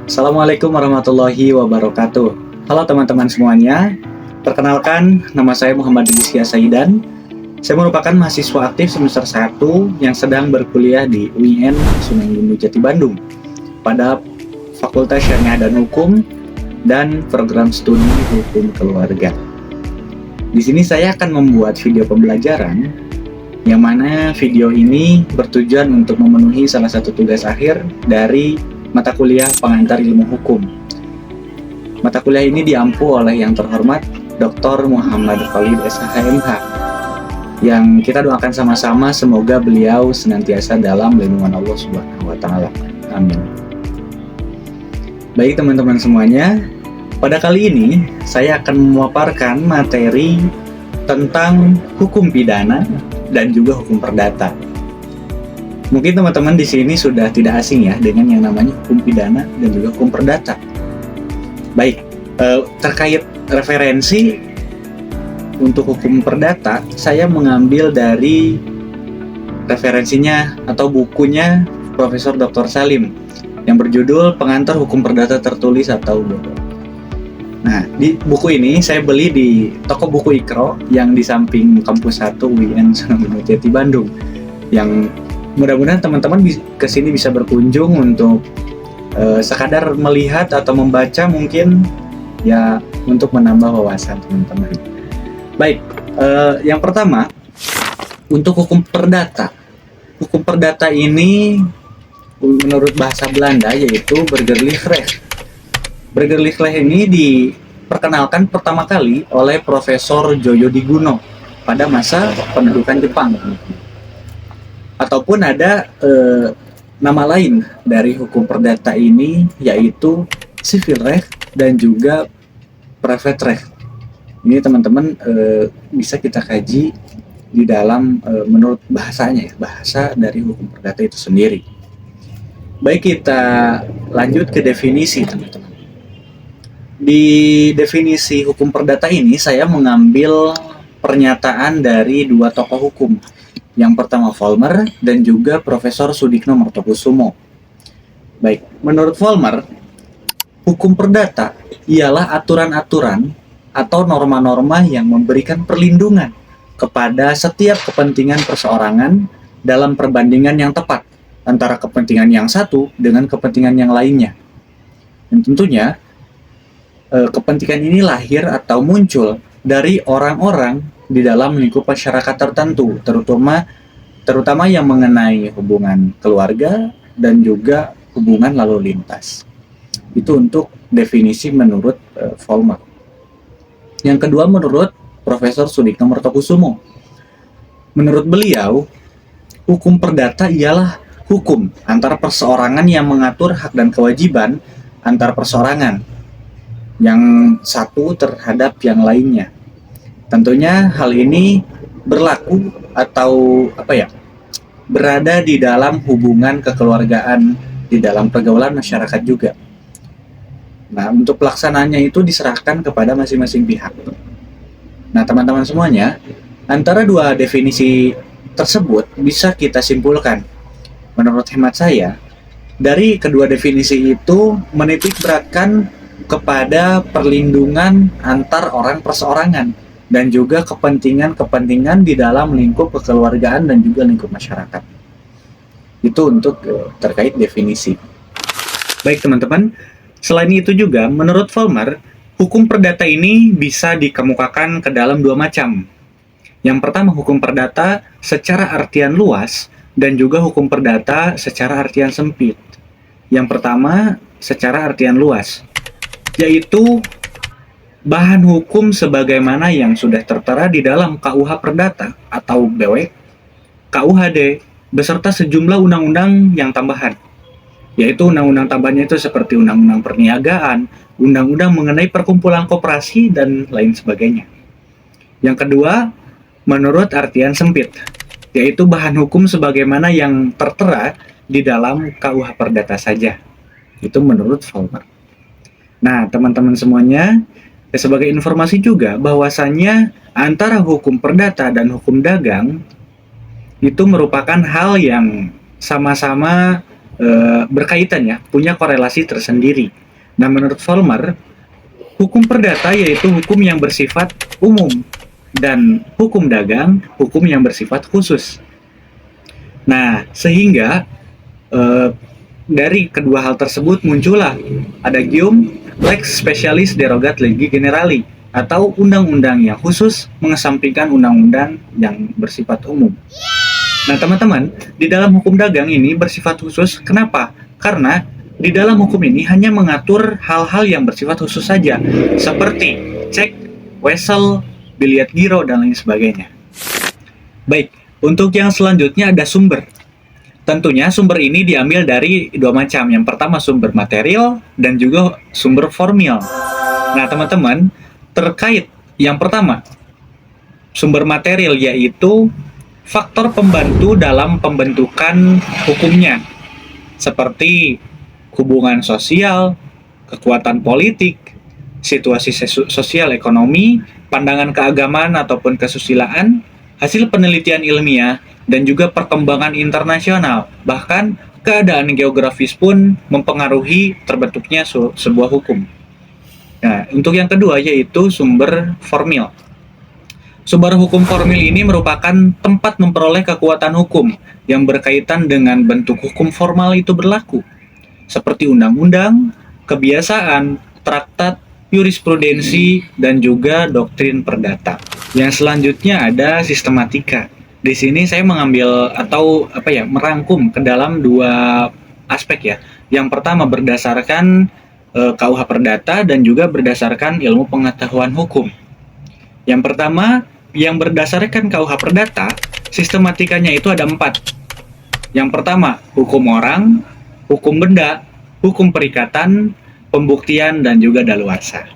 Assalamualaikum warahmatullahi wabarakatuh. Halo teman-teman semuanya. Perkenalkan, nama saya Muhammad Rizky Saidan. Saya merupakan mahasiswa aktif semester 1 yang sedang berkuliah di UIN Sunan Gunung Jati Bandung pada Fakultas Syariah dan Hukum dan program studi Hukum Keluarga. Di sini saya akan membuat video pembelajaran yang mana video ini bertujuan untuk memenuhi salah satu tugas akhir dari mata kuliah pengantar ilmu hukum. Mata kuliah ini diampu oleh yang terhormat Dr. Muhammad Khalid SHMH, yang kita doakan sama-sama semoga beliau senantiasa dalam lindungan Allah Subhanahu wa Ta'ala. Amin. Baik teman-teman semuanya, pada kali ini saya akan memaparkan materi tentang hukum pidana dan juga hukum perdata. Mungkin teman-teman di sini sudah tidak asing ya dengan yang namanya hukum pidana dan juga hukum perdata. Baik, terkait referensi untuk hukum perdata, saya mengambil dari referensinya atau bukunya Profesor Dr. Salim yang berjudul Pengantar Hukum Perdata Tertulis atau BODO. Nah, di buku ini saya beli di toko buku Ikro yang di samping kampus 1 UIN Sunan Gunung Jati Bandung, yang mudah-mudahan teman-teman ke sini bisa berkunjung untuk sekadar melihat atau membaca mungkin ya untuk menambah wawasan teman-teman. Baik, yang pertama untuk hukum perdata. Hukum perdata ini menurut bahasa Belanda yaitu burgerlijk recht. Burgerlijk recht ini diperkenalkan pertama kali oleh Profesor Joyo Diguno pada masa pendudukan Jepang. Ataupun ada nama lain dari hukum perdata ini yaitu civil recht dan juga private recht. Ini teman-teman bisa kita kaji di dalam menurut bahasanya ya, bahasa dari hukum perdata itu sendiri. Baik, kita lanjut ke definisi teman-teman. Di definisi hukum perdata ini saya mengambil pernyataan dari dua tokoh hukum. Yang pertama Vollmer dan juga Profesor Sudikno Martokusumo. Baik, menurut Vollmer, hukum perdata ialah aturan-aturan atau norma-norma yang memberikan perlindungan kepada setiap kepentingan perseorangan dalam perbandingan yang tepat antara kepentingan yang satu dengan kepentingan yang lainnya. Dan tentunya kepentingan ini lahir atau muncul dari orang-orang di dalam lingkup masyarakat tertentu, terutama yang mengenai hubungan keluarga dan juga hubungan lalu lintas. Itu untuk definisi menurut Vollmer. Yang kedua menurut Profesor Sudikno Martokusumo. Menurut beliau, hukum perdata ialah hukum antara perseorangan yang mengatur hak dan kewajiban antar perseorangan yang satu terhadap yang lainnya. Tentunya hal ini berlaku atau berada di dalam hubungan kekeluargaan, di dalam pergaulan masyarakat juga. Nah, untuk pelaksanaannya itu diserahkan kepada masing-masing pihak. Nah, teman-teman semuanya, antara dua definisi tersebut bisa kita simpulkan. Menurut hemat saya, dari kedua definisi itu menitik beratkan kepada perlindungan antar orang perseorangan dan juga kepentingan-kepentingan di dalam lingkup kekeluargaan dan juga lingkup masyarakat. Itu untuk terkait definisi. Baik teman-teman, selain itu juga menurut Vollmer, hukum perdata ini bisa dikemukakan ke dalam dua macam. Yang pertama hukum perdata secara artian luas dan juga hukum perdata secara artian sempit. Yang pertama secara artian luas, yaitu bahan hukum sebagaimana yang sudah tertera di dalam KUH Perdata atau BW, KUHD, beserta sejumlah undang-undang yang tambahan. Yaitu undang-undang tambahannya itu seperti undang-undang perniagaan, undang-undang mengenai perkumpulan koperasi, dan lain sebagainya. Yang kedua, menurut artian sempit, yaitu bahan hukum sebagaimana yang tertera di dalam KUH Perdata saja. Itu menurut Vollmer. Nah, teman-teman semuanya, sebagai informasi juga bahwasannya antara hukum perdata dan hukum dagang itu merupakan hal yang sama-sama berkaitan ya, punya korelasi tersendiri. Nah, menurut Vollmer, hukum perdata yaitu hukum yang bersifat umum dan hukum dagang hukum yang bersifat khusus. Nah, sehingga eh, dari kedua hal tersebut muncullah adagium lex specialis derogat legi generali atau undang-undang yang khusus mengesampingkan undang-undang yang bersifat umum. Nah, teman-teman, di dalam hukum dagang ini bersifat khusus. Kenapa? Karena di dalam hukum ini hanya mengatur hal-hal yang bersifat khusus saja, seperti cek, wesel, biliat giro, dan lain sebagainya. Baik, untuk yang selanjutnya ada sumber. Tentunya sumber ini diambil dari dua macam. Yang pertama sumber material dan juga sumber formil. Nah, teman-teman, terkait yang pertama, sumber material yaitu faktor pembantu dalam pembentukan hukumnya, seperti hubungan sosial, kekuatan politik, situasi sosial ekonomi, pandangan keagamaan ataupun kesusilaan, hasil penelitian ilmiah, dan juga perkembangan internasional. Bahkan keadaan geografis pun mempengaruhi terbentuknya sebuah hukum. Nah, untuk yang kedua yaitu sumber formil. Sumber hukum formil ini merupakan tempat memperoleh kekuatan hukum yang berkaitan dengan bentuk hukum formal itu berlaku, seperti undang-undang, kebiasaan, traktat, jurisprudensi, dan juga doktrin perdata. Yang selanjutnya ada sistematika. Di sini saya mengambil atau merangkum ke dalam dua aspek ya. Yang pertama berdasarkan KUH Perdata dan juga berdasarkan ilmu pengetahuan hukum. Yang pertama, yang berdasarkan KUH Perdata, sistematikanya itu ada 4. Yang pertama, hukum orang, hukum benda, hukum perikatan, pembuktian, dan juga daluarsa.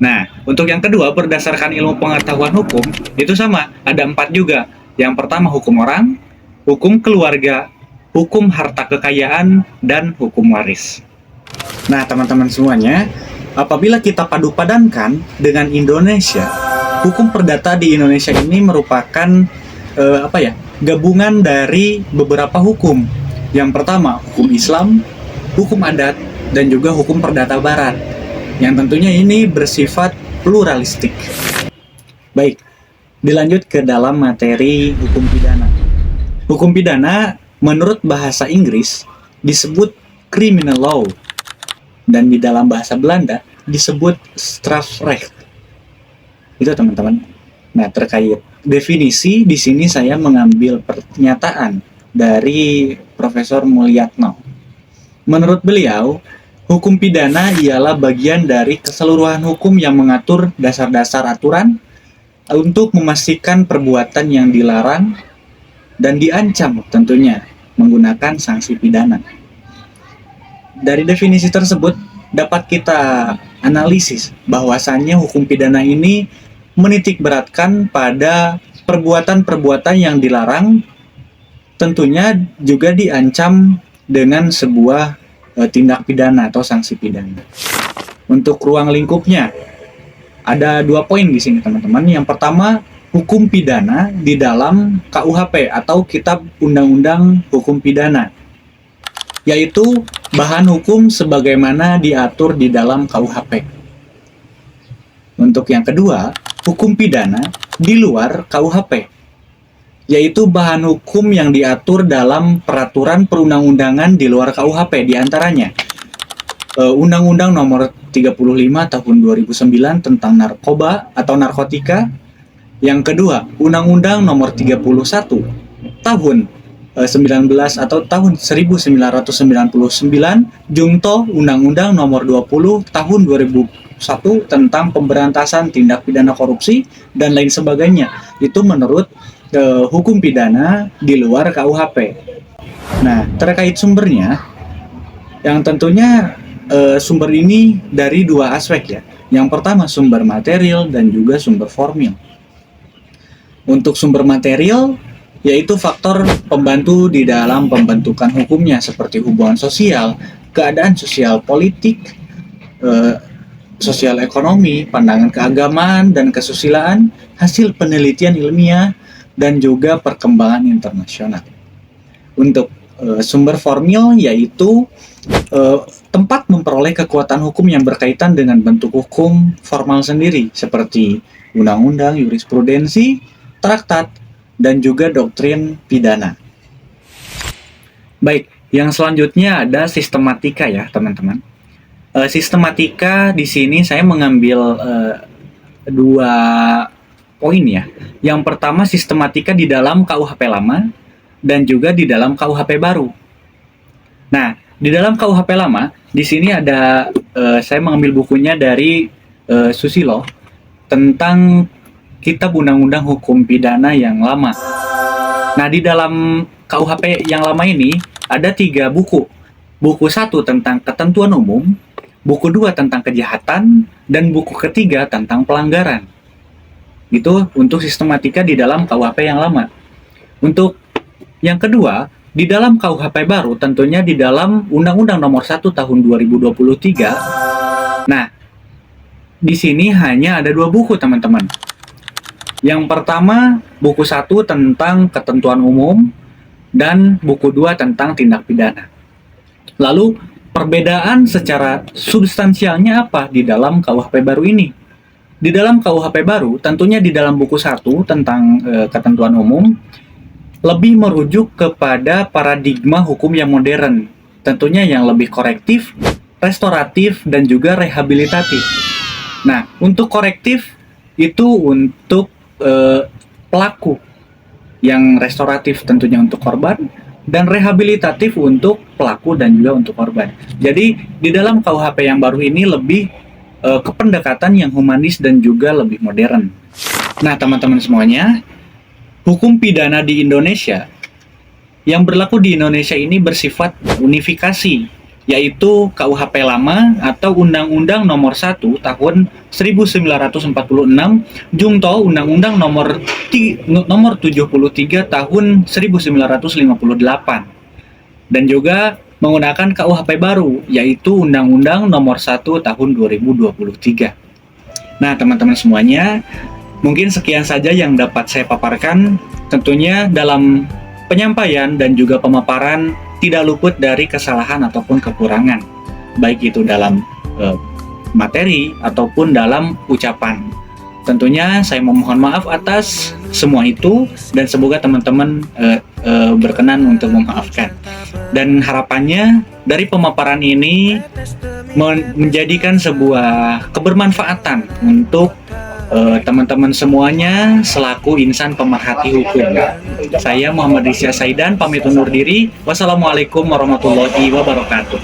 Nah, untuk yang kedua, berdasarkan ilmu pengetahuan hukum, itu sama, ada 4 juga. Yang pertama, hukum orang, hukum keluarga, hukum harta kekayaan, dan hukum waris. Nah, teman-teman semuanya, apabila kita padu-padankan dengan Indonesia, hukum perdata di Indonesia ini merupakan gabungan dari beberapa hukum. Yang pertama, hukum Islam, hukum adat, dan juga hukum perdata barat. Yang tentunya ini bersifat pluralistik. Baik, dilanjut ke dalam materi hukum pidana. Hukum pidana menurut bahasa Inggris disebut criminal law, dan di dalam bahasa Belanda disebut strafrecht. Itu teman-teman. Nah, terkait definisi di sini saya mengambil pernyataan dari Profesor Mulyatno. Menurut beliau, hukum pidana ialah bagian dari keseluruhan hukum yang mengatur dasar-dasar aturan untuk memastikan perbuatan yang dilarang dan diancam tentunya menggunakan sanksi pidana. Dari definisi tersebut dapat kita analisis bahwasannya hukum pidana ini menitikberatkan pada perbuatan-perbuatan yang dilarang, tentunya juga diancam dengan sebuah tindak pidana atau sanksi pidana. Untuk ruang lingkupnya ada 2 poin di sini teman-teman. Yang pertama, hukum pidana di dalam KUHP atau Kitab Undang-Undang Hukum Pidana, yaitu bahan hukum sebagaimana diatur di dalam KUHP. Untuk yang kedua, hukum pidana di luar KUHP, yaitu bahan hukum yang diatur dalam peraturan perundang-undangan di luar KUHP, diantaranya Undang-Undang Nomor 35 Tahun 2009 tentang narkoba atau narkotika. Yang kedua, Undang-Undang Nomor 31 Tahun 19 atau tahun 1999 Jungto Undang-Undang Nomor 20 Tahun 2001 tentang pemberantasan tindak pidana korupsi dan lain sebagainya. Itu menurut hukum pidana di luar KUHP. Nah, terkait sumbernya, yang tentunya sumber ini dari 2 aspek ya. Yang pertama sumber material dan juga sumber formil. Untuk sumber material yaitu faktor pembantu di dalam pembentukan hukumnya seperti hubungan sosial, keadaan sosial politik, sosial ekonomi, pandangan keagamaan dan kesusilaan, hasil penelitian ilmiah, dan juga perkembangan internasional. Untuk Sumber formil yaitu tempat memperoleh kekuatan hukum yang berkaitan dengan bentuk hukum formal sendiri, seperti undang-undang, jurisprudensi, traktat, dan juga doktrin pidana. Baik, yang selanjutnya ada sistematika ya, teman-teman. Sistematika di sini saya mengambil dua poin ya. Yang pertama, sistematika di dalam KUHP lama dan juga di dalam KUHP baru. Nah, di dalam KUHP lama, di sini ada saya mengambil bukunya dari Susilo tentang Kitab Undang-Undang Hukum Pidana yang lama. Nah, di dalam KUHP yang lama ini ada 3 buku. Buku 1 tentang ketentuan umum, buku 2 tentang kejahatan, dan buku ketiga tentang pelanggaran. Itu untuk sistematika di dalam KUHP yang lama. Untuk yang kedua, di dalam KUHP baru, tentunya di dalam Undang-Undang Nomor 1 Tahun 2023. Nah, di sini hanya ada 2 buku, teman-teman. Yang pertama, buku 1 tentang ketentuan umum, dan buku 2 tentang tindak pidana. Lalu, perbedaan secara substansialnya apa di dalam KUHP baru ini? Di dalam KUHP baru, tentunya di dalam buku 1 tentang ketentuan umum, lebih merujuk kepada paradigma hukum yang modern, tentunya yang lebih korektif, restoratif, dan juga rehabilitatif. Nah, untuk korektif itu untuk pelaku, yang restoratif tentunya untuk korban, dan rehabilitatif untuk pelaku dan juga untuk korban. Jadi, di dalam KUHP yang baru ini lebih ke pendekatan yang humanis dan juga lebih modern. Nah, teman-teman semuanya, hukum pidana di Indonesia yang berlaku di Indonesia ini bersifat unifikasi, yaitu KUHP lama atau Undang-Undang Nomor 1 Tahun 1946, Jungto Undang-Undang Nomor 73 Tahun 1958, dan juga menggunakan KUHP baru, yaitu Undang-Undang Nomor 1 Tahun 2023. Nah, teman-teman semuanya, mungkin sekian saja yang dapat saya paparkan. Tentunya dalam penyampaian dan juga pemaparan tidak luput dari kesalahan ataupun kekurangan, baik itu dalam materi ataupun dalam ucapan. Tentunya saya memohon maaf atas semua itu, dan semoga teman-teman berkenan untuk memaafkan. Dan harapannya dari pemaparan ini menjadikan sebuah kebermanfaatan untuk teman-teman semuanya selaku insan pemerhati hukum. Saya Muhammad Rizya Saidan pamit undur diri. Wassalamualaikum warahmatullahi wabarakatuh.